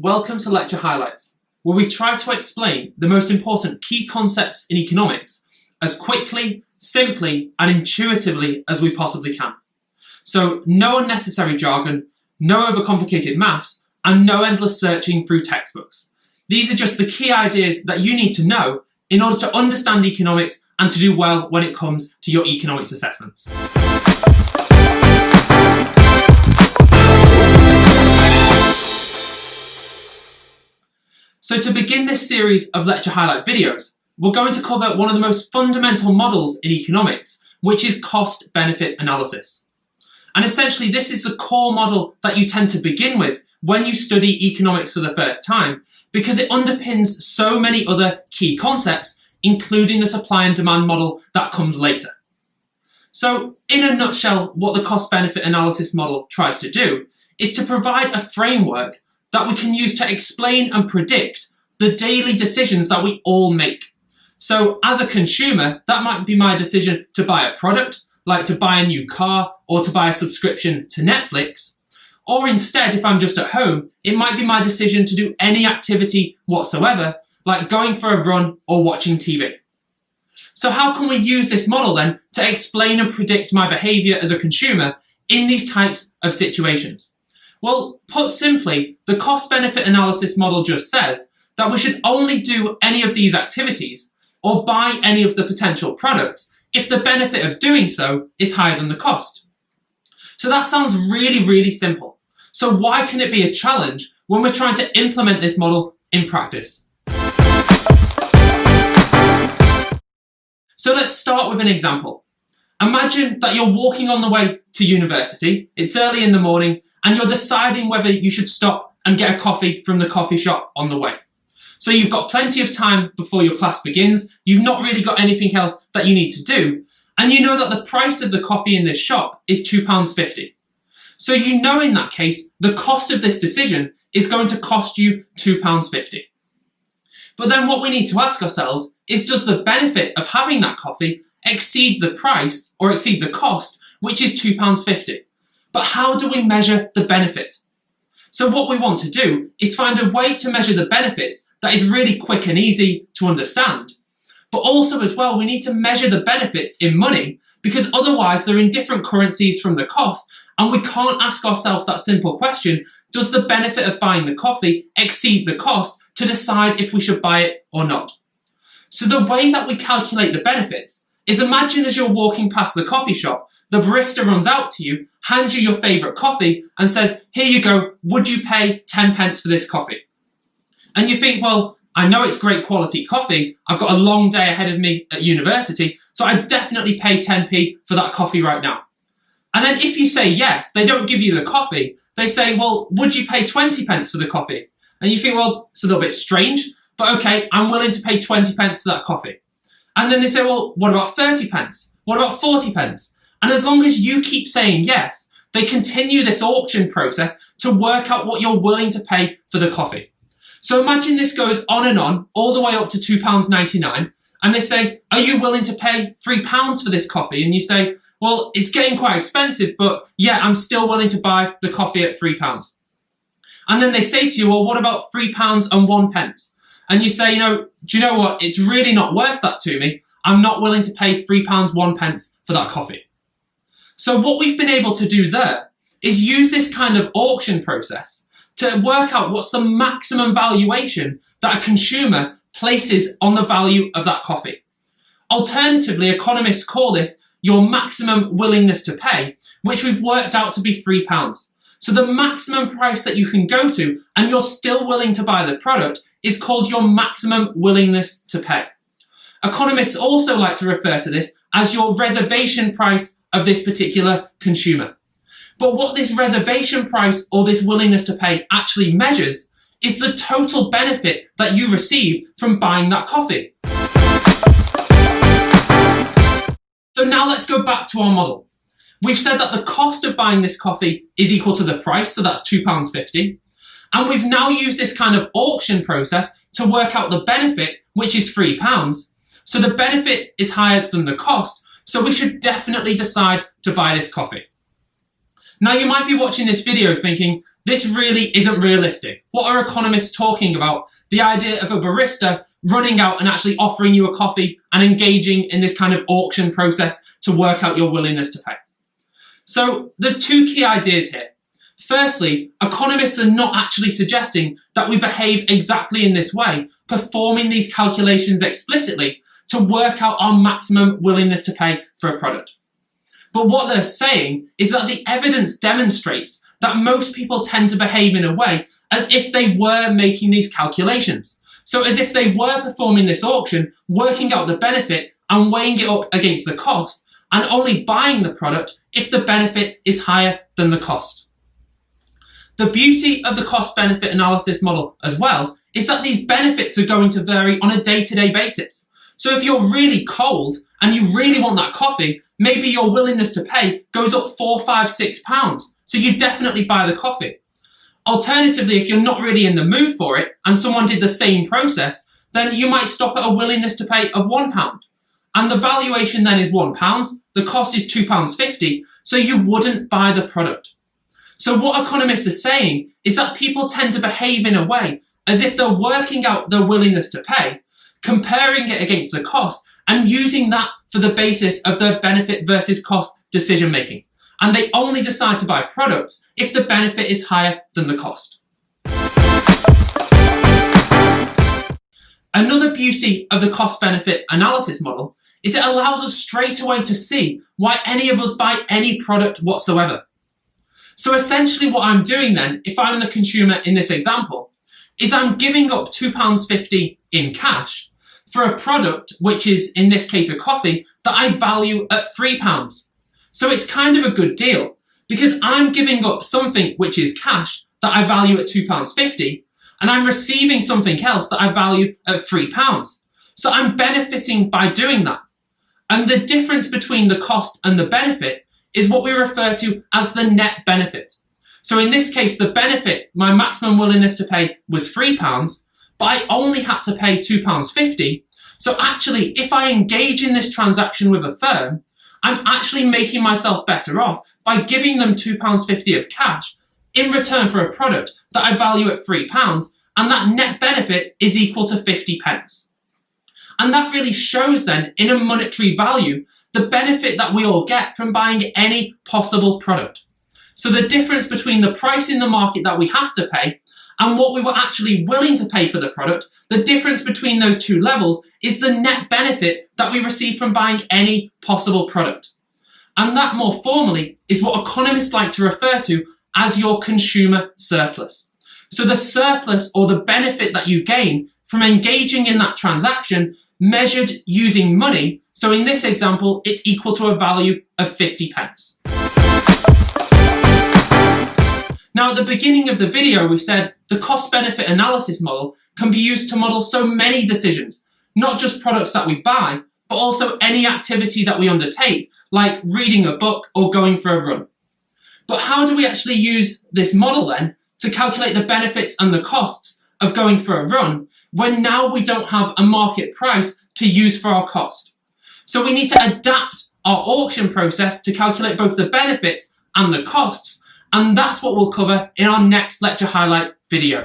Welcome to Lecture Highlights, where we try to explain the most important key concepts in economics as quickly, simply, and intuitively as we possibly can. So no unnecessary jargon, no overcomplicated maths, and no endless searching through textbooks. These are just the key ideas that you need to know in order to understand economics and to do well when it comes to your economics assessments. So to begin this series of lecture highlight videos, we're going to cover one of the most fundamental models in economics, which is cost-benefit analysis. And essentially this is the core model that you tend to begin with when you study economics for the first time, because it underpins so many other key concepts, including the supply and demand model that comes later. So in a nutshell, what the cost-benefit analysis model tries to do is to provide a framework that we can use to explain and predict the daily decisions that we all make. So as a consumer, that might be my decision to buy a product, like to buy a new car or to buy a subscription to Netflix. Or instead, if I'm just at home, it might be my decision to do any activity whatsoever, like going for a run or watching TV. So how can we use this model then to explain and predict my behaviour as a consumer in these types of situations? Well, put simply, the cost-benefit analysis model just says that we should only do any of these activities or buy any of the potential products if the benefit of doing so is higher than the cost. So that sounds really, really simple. So why can it be a challenge when we're trying to implement this model in practice? So let's start with an example. Imagine that you're walking on the way to university, it's early in the morning, and you're deciding whether you should stop and get a coffee from the coffee shop on the way. So you've got plenty of time before your class begins, you've not really got anything else that you need to do, and you know that the price of the coffee in this shop is £2.50. So you know in that case, the cost of this decision is going to cost you £2.50. But then what we need to ask ourselves is, does the benefit of having that coffee exceed the price or exceed the cost, which is £2.50? But how do we measure the benefit? So what we want to do is find a way to measure the benefits that is really quick and easy to understand. But also as well, we need to measure the benefits in money, because otherwise they're in different currencies from the cost, and we can't ask ourselves that simple question, does the benefit of buying the coffee exceed the cost, to decide if we should buy it or not? So the way that we calculate the benefits is, imagine as you're walking past the coffee shop, the barista runs out to you, hands you your favourite coffee and says, here you go, would you pay 10 pence for this coffee? And you think, well, I know it's great quality coffee, I've got a long day ahead of me at university, so I'd definitely pay 10p for that coffee right now. And then if you say yes, they don't give you the coffee, they say, well, would you pay 20 pence for the coffee? And you think, well, it's a little bit strange, but okay, I'm willing to pay 20 pence for that coffee. And then they say, well, what about 30 pence? What about 40 pence? And as long as you keep saying yes, they continue this auction process to work out what you're willing to pay for the coffee. So imagine this goes on and on, all the way up to £2.99, and they say, are you willing to pay £3 for this coffee? And you say, well, it's getting quite expensive, but yeah, I'm still willing to buy the coffee at £3. And then they say to you, well, what about £3.01? And you say, do you know what? It's really not worth that to me. I'm not willing to pay £3.01 for that coffee. So what we've been able to do there is use this kind of auction process to work out what's the maximum valuation that a consumer places on the value of that coffee. Alternatively, economists call this your maximum willingness to pay, which we've worked out to be £3. So the maximum price that you can go to and you're still willing to buy the product is called your maximum willingness to pay. Economists also like to refer to this as your reservation price of this particular consumer. But what this reservation price or this willingness to pay actually measures is the total benefit that you receive from buying that coffee. So now let's go back to our model. We've said that the cost of buying this coffee is equal to the price, so that's £2.50. And we've now used this kind of auction process to work out the benefit, which is £3. So the benefit is higher than the cost, so we should definitely decide to buy this coffee. Now you might be watching this video thinking, This really isn't realistic. What are economists talking about? The idea of a barista running out and actually offering you a coffee and engaging in this kind of auction process to work out your willingness to pay. So there's two key ideas here. Firstly, economists are not actually suggesting that we behave exactly in this way, performing these calculations explicitly to work out our maximum willingness to pay for a product. But what they're saying is that the evidence demonstrates that most people tend to behave in a way as if they were making these calculations. So as if they were performing this auction, working out the benefit and weighing it up against the cost, and only buying the product if the benefit is higher than the cost. The beauty of the cost-benefit analysis model as well is that these benefits are going to vary on a day-to-day basis. So if you're really cold and you really want that coffee, maybe your willingness to pay goes up £4, £5, £6. So you definitely buy the coffee. Alternatively, if you're not really in the mood for it and someone did the same process, then you might stop at a willingness to pay of £1. And the valuation then is £1, the cost is £2.50, so you wouldn't buy the product. So what economists are saying is that people tend to behave in a way as if they're working out their willingness to pay, comparing it against the cost, and using that for the basis of their benefit versus cost decision making. And they only decide to buy products if the benefit is higher than the cost. Another beauty of the cost-benefit analysis model is it allows us straight away to see why any of us buy any product whatsoever. So essentially what I'm doing then, if I'm the consumer in this example, is I'm giving up £2.50 in cash for a product, which is in this case a coffee, that I value at £3. So it's kind of a good deal because I'm giving up something which is cash that I value at £2.50 and I'm receiving something else that I value at £3. So I'm benefiting by doing that. And the difference between the cost and the benefit is what we refer to as the net benefit. So in this case, the benefit, my maximum willingness to pay was £3, but I only had to pay £2.50. So actually, if I engage in this transaction with a firm, I'm actually making myself better off by giving them £2.50 of cash in return for a product that I value at £3, and that net benefit is equal to 50p. And that really shows then, in a monetary value, the benefit that we all get from buying any possible product. So the difference between the price in the market that we have to pay and what we were actually willing to pay for the product, the difference between those two levels is the net benefit that we receive from buying any possible product. And that more formally is what economists like to refer to as your consumer surplus. So the surplus or the benefit that you gain from engaging in that transaction measured using money. So in this example, it's equal to a value of 50p. Now, at the beginning of the video, we said the cost-benefit analysis model can be used to model so many decisions, not just products that we buy, but also any activity that we undertake, like reading a book or going for a run. But how do we actually use this model then to calculate the benefits and the costs of going for a run when now we don't have a market price to use for our cost? So we need to adapt our auction process to calculate both the benefits and the costs, and that's what we'll cover in our next lecture highlight video.